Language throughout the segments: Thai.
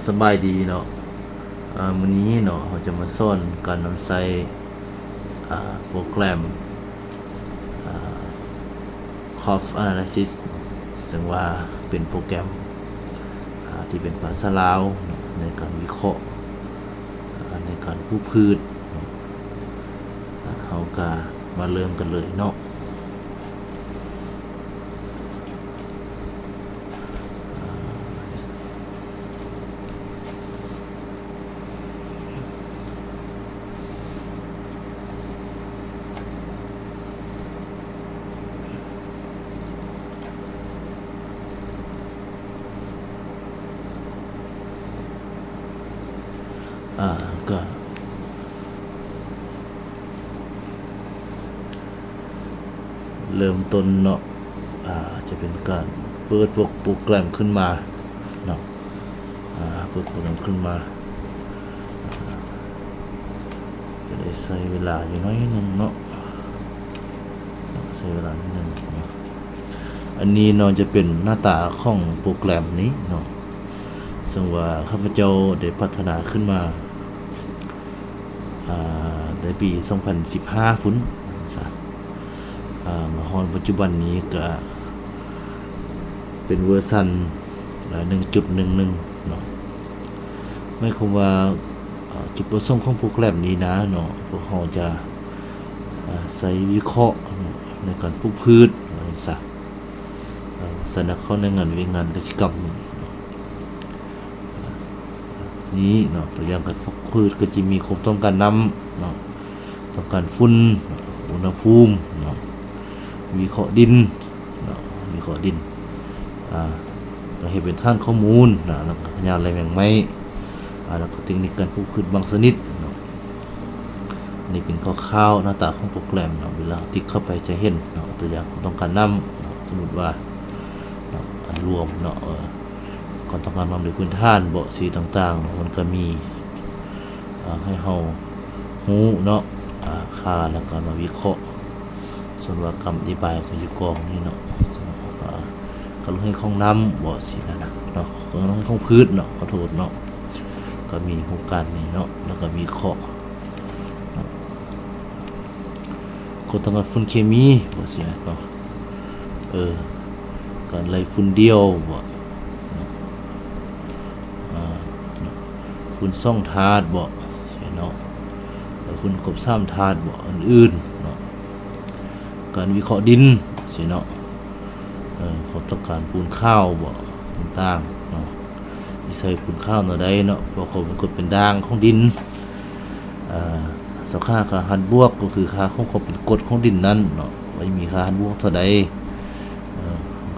สบายดีเนาะมื้อนี้เนาะเราจะมาสอนการนำใช้โปรแกรม Cost Analysis ซึ่งว่าเป็นโปรแกรมที่เป็นภาษาลาวเนาะในการวิเคราะห์ในการปลูกพืชเนาะเราก็มาเริ่มกันเลยเนาะก็เริ่มต้นเนาะจะเป็นการเปิดโปรแกรมขึ้นมาเนาะเปิดโปรแกรมขึ้นมาจะได้ใช้เวลาอยู่น้อยนึงเนาะใช้เวลานิดนึงเนาะอันนี้เนาะจะเป็นหน้าตาของโปรแกรมนี้เนาะซึ่งว่าข้าพเจ้าได้พัฒนาขึ้นมาในปี 2015 พุ่นมาฮอดปัจจุบันนี้ก็เป็นเวอร์ชัน 1.11 เนาะหมายความว่าจุดประสงค์ของโปรแกรมนี้นะเนาะพวกเราจะใช้วิเคราะห์ในการปลูกพืชสนับเข้าในงานกสิกรรมนี้เนาะตัวอย่างการปลูกพืชก็จะมีความต้องการน้ำเนาะต้องการฝุ่นอุณหภูมิเนาะวิเคราะห์ดินเนาะวิเคราะห์ดินก็ให้เป็นฐานข้อมูลนะแล้วก็พยานอะไรแมงไม้แล้วก็เทคนิคการปลูกพืชบางชนิดเนาะนี่เป็นข้าวหน้าตาของโปรแกรมเนาะเวลาติ๊กเข้าไปจะเห็นเนาะตัวอย่างต้องการน้ำเนาะสมมุติว่าเนาะอันรวมเนาะก่อนต้องการความเร็วพื้นฐานเบาะสีต่างๆมันก็มีให้เฮาฮู้เนาะค่าแล้วก็มาวิเคราะห์ส่วนว่าคำอธิบายก็อยู่กองนี้เนาะก็ลงให้ของน้ำเบาะสีนั่นนะเนาะก็ลงให้ของพืชเนาะขอโทษเนาะก็มีโครงการนี้เนาะแล้วก็วิเคราะห์ก็ต้องการฝุ่นเคมีเบาะสีเนาะการไล่ฝุ่นเดียวบ่ฝุ่นซ่องธาตุบ่เนาะแล้วฝุ่นกบซ้ำธาตุบ่อื่นๆเนาะการวิเคราะห์ดินสิเนาะเขาต้องการปูนข้าวบ่ต่างๆเนาะใส่ปูนข้าวเนาะได้เนาะเพราะเขาเป็นกฎเป็นด่างของดินสักค่าหันบวกก็คือค่าของเขาเป็นกฎของดินนั้นเนาะไว้มีค่าหันบวกเท่าใด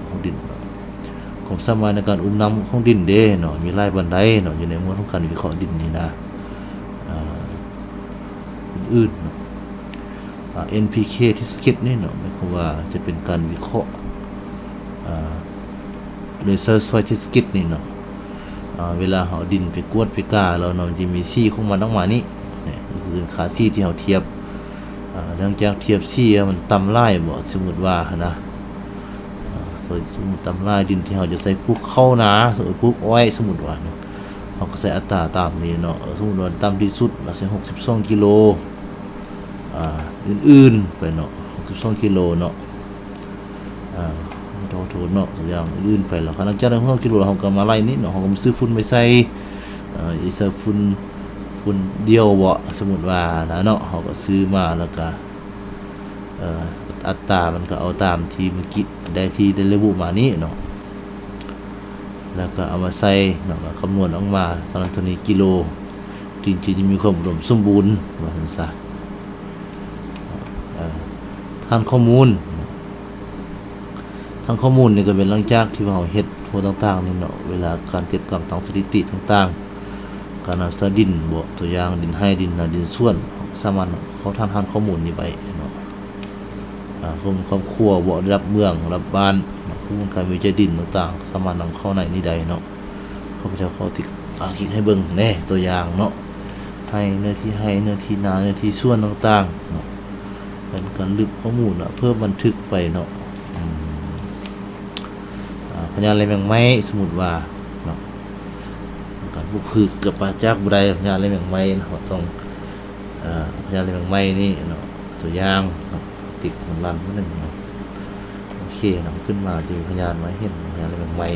ของดินความสามารถในการอุ้มน้ำของดินเด้เนาะมีหลายบันไดเนาะอยู่ในหมวดของการวิเคราะห์ดินนี่นะอื่นๆเนาะNPK ที่สเก็ตนี่เนาะหมายความว่าจะเป็นการวิเคราะห์โดยซอยที่สเก็ตนี่เนาะเวลาเฮาดินไปกวดไปกาแล้วเนาะมันจะมีซี่ของมันออกมานี่เนี่ยก็คือค่าซี่ที่เฮาเทียบหลังจากเทียบซี่มันต่ำหลายบ่สมมุติว่านะสมมุติต่ำหลายดินที่เฮาจะใส่ปลูกข้าวนาสมมุติปลูกอ้อยสมมุติว่าเนาะเฮาก็ใส่อัตราตามนี้เนาะสมมุติว่าต่ำที่สุดเราใส่62กิโลอื่นๆไปเนาะ62กิโลเนาะโทษเนาะตัวอย่างอื่นไปแล้วหลังจากนั้นเรากิโลเราก็มาไล่นี่เนาะเราก็มาซื้อฝุ่นไปใส่อีใส่ฝุ่นเดียวบ่สมมุติว่านะเนาะเราก็ซื้อมาแล้วก็อัตรามันก็เอาตามที่เมื่อกี้ได้ที่ได้ระบุมานี้เนาะแล้วก็เอามาใส่เนาะก็คำนวณออกมาเท่านั้นเท่านี้กิโลจริงๆจะมีความอุดมสมบูรณ์ว่าซั่นซะทางข้อมูลนี่ก็เป็นหลังจากที่เราเฮ็ดโพต่างๆนี่เนาะเวลาการเก็บกำตั้งสถิติต่างๆการนำสดินบ่ตัวอย่างดินให้ดินนาดินส่วนสามารถเขาทานข้อมูลนี้ไว้เนาะความครัวบ่ระดับเมืองระดับบ้านข้อมูลการวิจัยดินต่างๆสามารถนำเข้าในนี้ได้เนาะเขาจะเข้าติดคลิกให้เบิ่งแน่ตัวอย่างเนาะให้เนื้อที่นาเนื้อที่ส่วนต่างๆเนาะเป็นการลึกข้อมูลเพื่อบันทึกไปเนาะพยานอะไรแมงไม้สมมุติว่าเนาะ การบุกคือกับปลาจากบุได้พญาเลยแมงไม้เราต้องพญาเลยแมงไม้นี่เนาะตัวอย่างเนาะติกมันรันนิดนึงเนาะโอเคเนาะขึ้นมาจะมีพญาไม้เห็นพญาเลยแมงไม้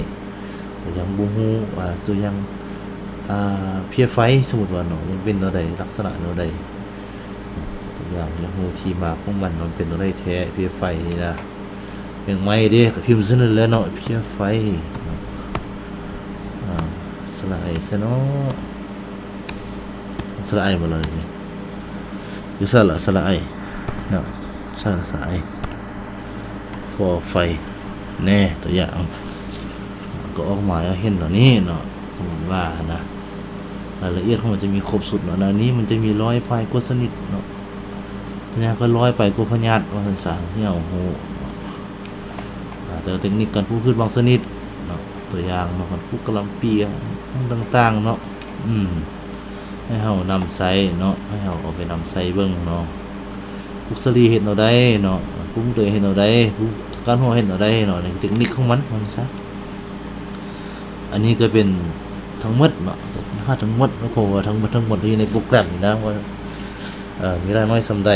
ตัวอย่างบูฮูว่าตัวอย่างเพียไฟสมมุติว่าเนาะมันเป็นอะไรลักษณะอะไรตัวอย่างอย่างฮูที่มาของมันเป็นอะไรแท้เพียไฟนี่นะแมงไม้เด้ก็พิมพ์ซะนั่นแหละเนาะเพียไฟสลายใช่เนาะสลายมาเลยนี่คือสลายเนาะสลายฟอไฟแน่ตัวอย่างก็ออกมาเห็นเหล่านี้เนาะสมมติว่านะรายละเอียดของมันจะมีครบสุดเนาะนี้มันจะมี100ไปกว่าสนิทเนาะพญาก็100ไปกว่าพญาตว่าสารที่เอาโหแต่เทคนิคการพูดขึ้นบางสนิทเนาะตัวอย่างเนาะการพูดกะลำปีต่างๆเนาะให้เฮานำใส่เนาะให้เฮาเอาไปนำใส่เบิ่งเนาะพุกสลีเฮ็ดเอาได้เนาะพุกเดยเฮ็ดเอาได้พุกการหัวเฮ็ดเอาได้เนาะในเทคนิคของมันซะอันนี้ก็เป็นทั้งหมดเนาะทั้งหมดแล้วก็ว่าทั้งหมดที่ในโปรแกรมนี่นะว่ามีรายน้อยสำใด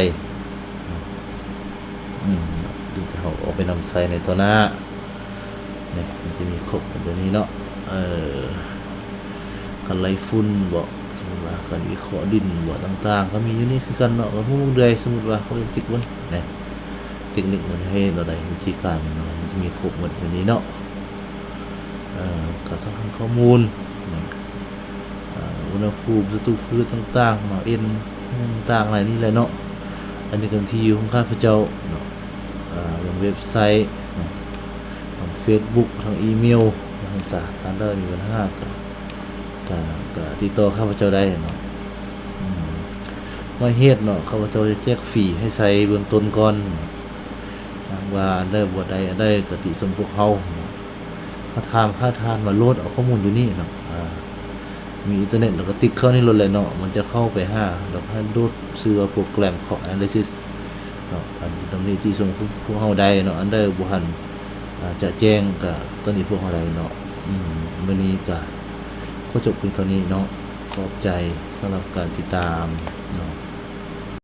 ดีจะเอาไปนำใส่ในตัวหน้าเนี่ยมันจะมีครบแบบนี้เนาะการไล่ฝุ่นบ่สมมุติว่าการวิเคราะห์ดินบ่ต่างๆก็มีอยู่นี่คือกันเนาะกับผู้เดือยสมมุติว่าเขาเป็นติ๊กบ่เนี่ยเทคนิคมันให้เราได้วิธีการมันจะมีครบหมดแบบนี้เนาะการสร้างข้อมูลอุณหภูมิศัตรูพืชต่างๆเนาะต่างๆอะไรนี่แหละเนาะอันนี้ก็ที่อยู่ของข้าพเจ้าเนาะอย่างเว็บไซต์ทาง Facebook ทางอีเมลทางสาขาได้มีปัญหาก็ติดต่อข้าพเจ้าได้เนาะว่าเฮ็ดเนาะข้าพเจ้าจะแจกฟรีให้ใช้เบื้องต้นก่อนว่าอันใดบ่ได้อันใดก็ติสมพวกเฮาถ้าทานมาโหลดเอาข้อมูลอยู่นี่เนาะมีอินเทอร์เน็ตแล้วก็ติ๊กเข้านี่โหลดเลยเนาะมันจะเข้าไปหาแล้วให้โหลดชื่อว่าโปรแกรมของ Analysis เนาะอันตรงนี้ที่ส่งพวกเฮาได้เนาะอันใดบ่ทันจะแจ้งก็ตอนนี้พวกเฮาได้เนาะมื้อนี้ก็ขอจบเพียงเท่านี้เนาะขอบใจสำหรับการติดตามเนาะ